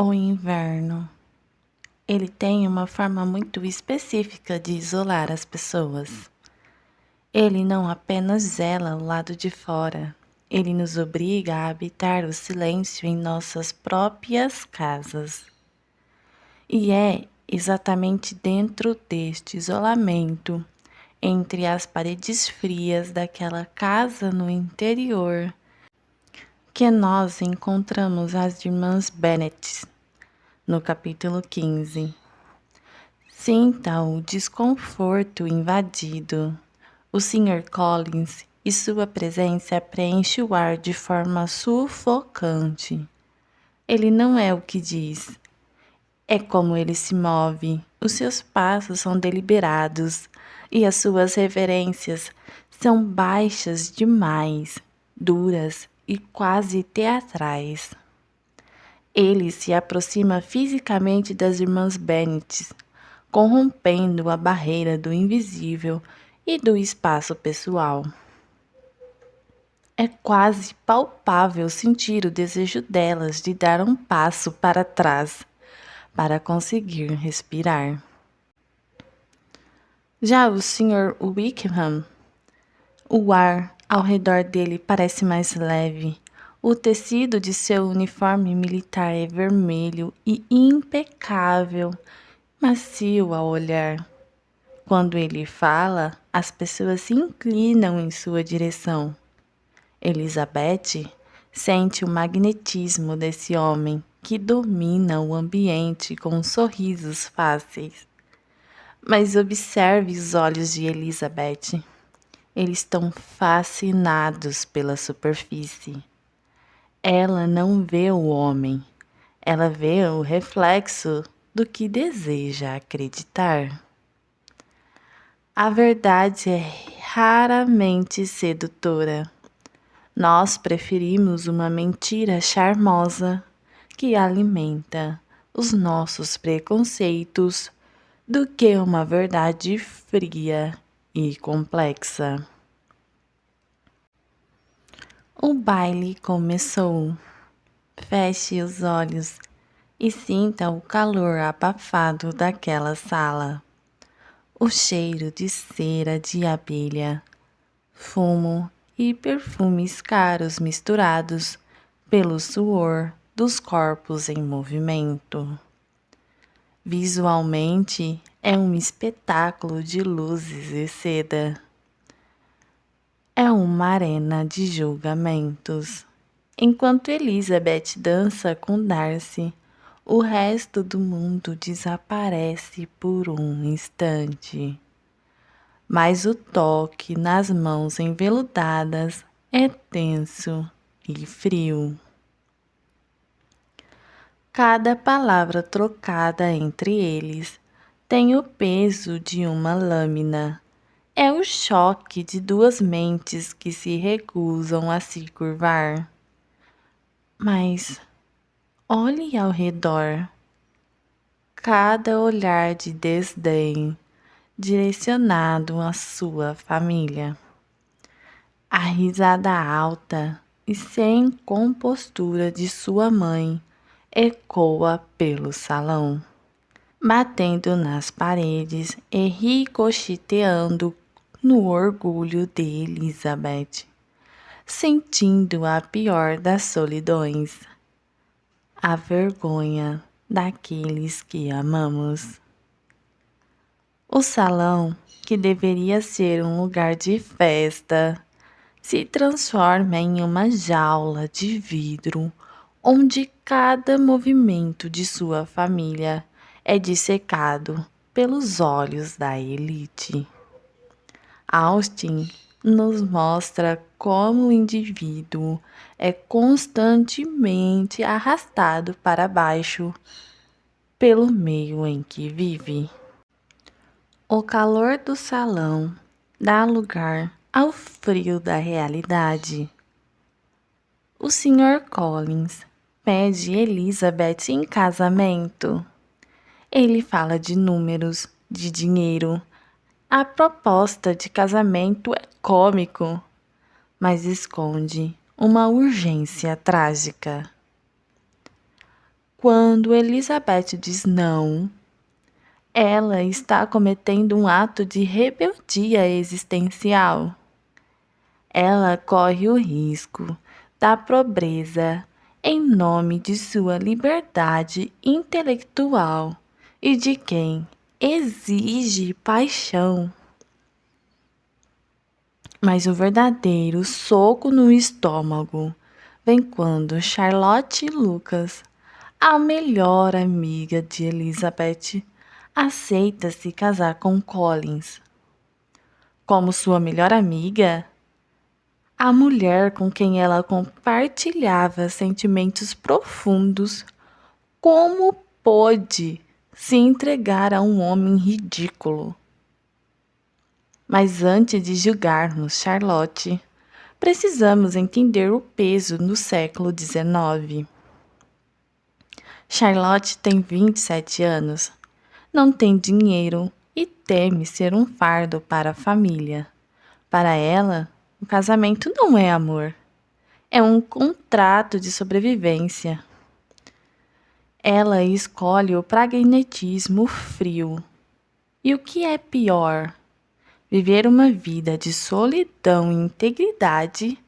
O inverno. Ele tem uma forma muito específica de isolar as pessoas. Ele não apenas zela o lado de fora, ele nos obriga a habitar o silêncio em nossas próprias casas. E é exatamente dentro deste isolamento, entre as paredes frias daquela casa no interior, que nós encontramos as irmãs Bennet, no capítulo 15. Sinta o desconforto invadido. O Sr. Collins e sua presença preenche o ar de forma sufocante. Ele não é o que diz, é como ele se move. Os seus passos são deliberados e as suas reverências são baixas demais, duras e quase teatrais. Ele se aproxima fisicamente das irmãs Bennet, corrompendo a barreira do invisível e do espaço pessoal. É quase palpável sentir o desejo delas de dar um passo para trás para conseguir respirar. Já o Sr. Wickham, o ar ao redor dele parece mais leve. O tecido de seu uniforme militar é vermelho e impecável, macio ao olhar. Quando ele fala, as pessoas se inclinam em sua direção. Elizabeth sente o magnetismo desse homem que domina o ambiente com sorrisos fáceis. Mas observe os olhos de Elizabeth. Eles estão fascinados pela superfície. Ela não vê o homem, ela vê o reflexo do que deseja acreditar. A verdade é raramente sedutora. Nós preferimos uma mentira charmosa que alimenta os nossos preconceitos do que uma verdade fria e complexa. O baile começou. Feche os olhos e sinta o calor abafado daquela sala. O cheiro de cera de abelha, fumo e perfumes caros misturados pelo suor dos corpos em movimento. Visualmente, é um espetáculo de luzes e seda. É uma arena de julgamentos. Enquanto Elizabeth dança com Darcy, o resto do mundo desaparece por um instante. Mas o toque nas mãos enveludadas é tenso e frio. Cada palavra trocada entre eles tem o peso de uma lâmina. É o choque de duas mentes que se recusam a se curvar. Mas olhe ao redor. Cada olhar de desdém direcionado à sua família. A risada alta e sem compostura de sua mãe ecoa pelo salão, batendo nas paredes e ricocheteando no orgulho de Elizabeth, sentindo a pior das solidões, a vergonha daqueles que amamos. O salão, que deveria ser um lugar de festa, se transforma em uma jaula de vidro onde cada movimento de sua família é dissecado pelos olhos da elite. Austin nos mostra como o indivíduo é constantemente arrastado para baixo pelo meio em que vive. O calor do salão dá lugar ao frio da realidade. O Sr. Collins pede Elizabeth em casamento. Ele fala de números, de dinheiro. A proposta de casamento é cômico, mas esconde uma urgência trágica. Quando Elizabeth diz não, ela está cometendo um ato de rebeldia existencial. Ela corre o risco da pobreza em nome de sua liberdade intelectual e de quem exige paixão. Mas o verdadeiro soco no estômago vem quando Charlotte Lucas, a melhor amiga de Elizabeth, aceita se casar com Collins. Como sua melhor amiga, a mulher com quem ela compartilhava sentimentos profundos, como pôde se entregar a um homem ridículo? Mas antes de julgarmos Charlotte, precisamos entender o peso no século XIX. Charlotte tem 27 anos, não tem dinheiro e teme ser um fardo para a família. Para ela, o casamento não é amor, é um contrato de sobrevivência. Ela escolhe o pragmatismo frio. E o que é pior? Viver uma vida de solidão e integridade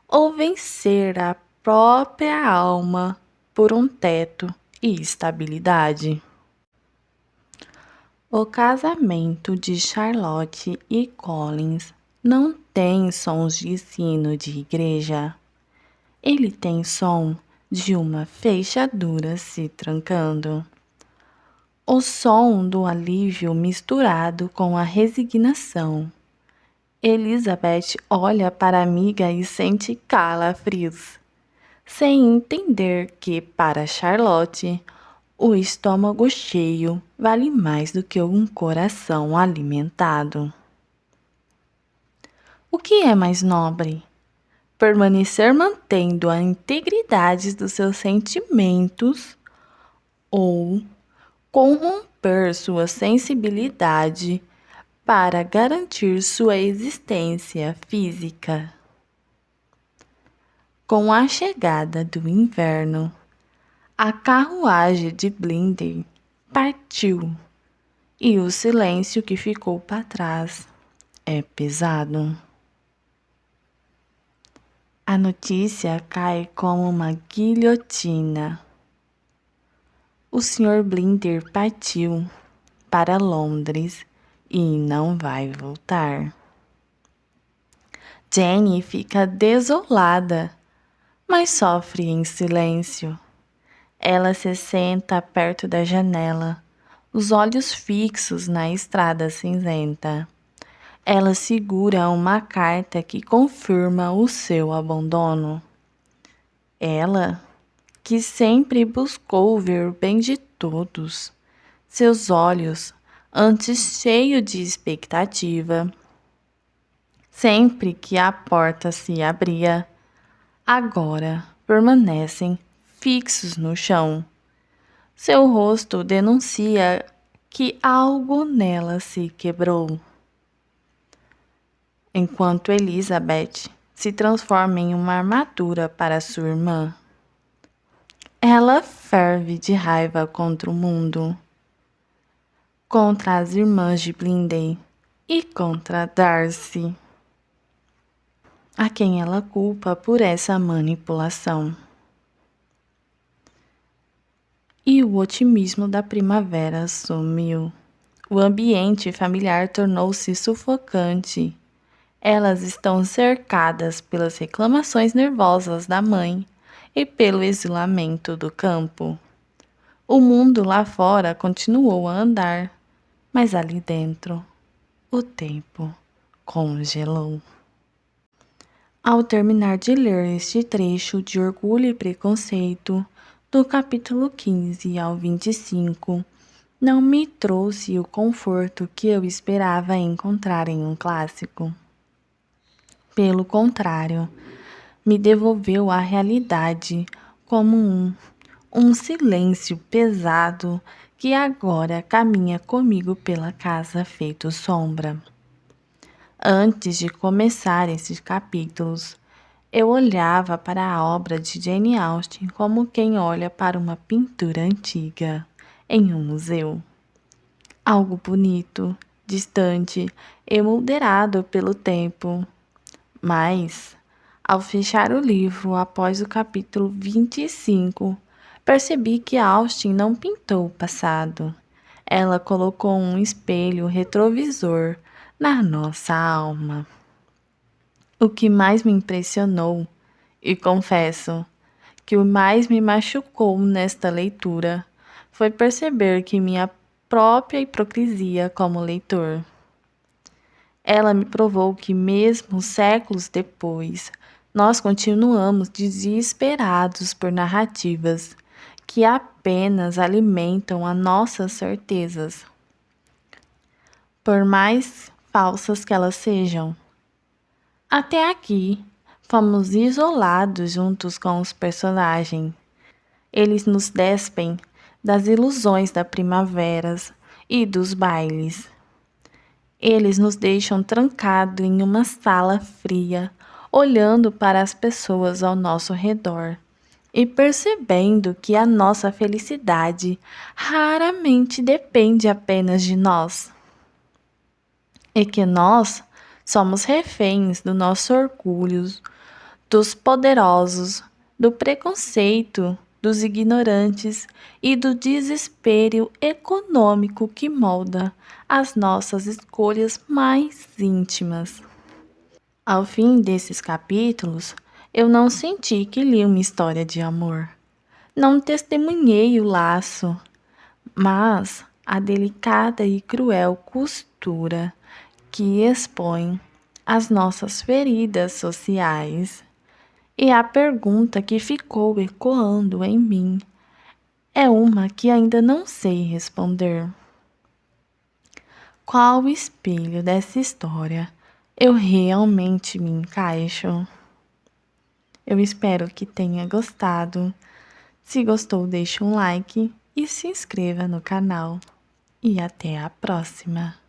ou vencer a própria alma por um teto e estabilidade? O casamento de Charlotte e Collins não tem sons de sino de igreja. Ele tem som de uma fechadura se trancando. O som do alívio misturado com a resignação. Elizabeth olha para a amiga e sente calafrios, sem entender que, para Charlotte, o estômago cheio vale mais do que um coração alimentado. O que é mais nobre? Permanecer mantendo a integridade dos seus sentimentos ou corromper sua sensibilidade para garantir sua existência física? Com a chegada do inverno, a carruagem de Blinder partiu e o silêncio que ficou para trás é pesado. A notícia cai como uma guilhotina. O Sr. Blinder partiu para Londres e não vai voltar. Jane fica desolada, mas sofre em silêncio. Ela se senta perto da janela, os olhos fixos na estrada cinzenta. Ela segura uma carta que confirma o seu abandono. Ela, que sempre buscou ver o bem de todos, seus olhos, antes cheios de expectativa, sempre que a porta se abria, agora permanecem fixos no chão. Seu rosto denuncia que algo nela se quebrou. Enquanto Elizabeth se transforma em uma armadura para sua irmã, ela ferve de raiva contra o mundo, contra as irmãs de Blinder e contra Darcy, a quem ela culpa por essa manipulação. E o otimismo da primavera sumiu. O ambiente familiar tornou-se sufocante. Elas estão cercadas pelas reclamações nervosas da mãe e pelo isolamento do campo. O mundo lá fora continuou a andar, mas ali dentro, o tempo congelou. Ao terminar de ler este trecho de Orgulho e Preconceito, do capítulo 15 ao 25, não me trouxe o conforto que eu esperava encontrar em um clássico. Pelo contrário, me devolveu à realidade como um silêncio pesado que agora caminha comigo pela casa feito sombra. Antes de começar esses capítulos, Eu olhava para a obra de Jane Austen como quem olha para uma pintura antiga em um museu. Algo bonito, distante, emolderado pelo tempo. Mas, ao fechar o livro após o capítulo 25, percebi que Austen não pintou o passado. Ela colocou um espelho retrovisor na nossa alma. O que mais me impressionou, e confesso que o mais me machucou nesta leitura, foi perceber que minha própria hipocrisia como leitor. Ela me provou que, mesmo séculos depois, nós continuamos desesperados por narrativas que apenas alimentam as nossas certezas, por mais falsas que elas sejam. Até aqui, fomos isolados juntos com os personagens. Eles nos despem das ilusões da primavera e dos bailes. Eles nos deixam trancados em uma sala fria, olhando para as pessoas ao nosso redor e percebendo que a nossa felicidade raramente depende apenas de nós e que nós somos reféns do nosso orgulho, dos poderosos, do preconceito, dos ignorantes e do desespero econômico que molda as nossas escolhas mais íntimas. Ao fim desses capítulos, eu não senti que li uma história de amor. Não testemunhei o laço, mas a delicada e cruel costura que expõe as nossas feridas sociais. E a pergunta que ficou ecoando em mim é uma que ainda não sei responder. Qual espelho dessa história eu realmente me encaixo? Eu espero que tenha gostado. Se gostou, deixe um like e se inscreva no canal. E até a próxima!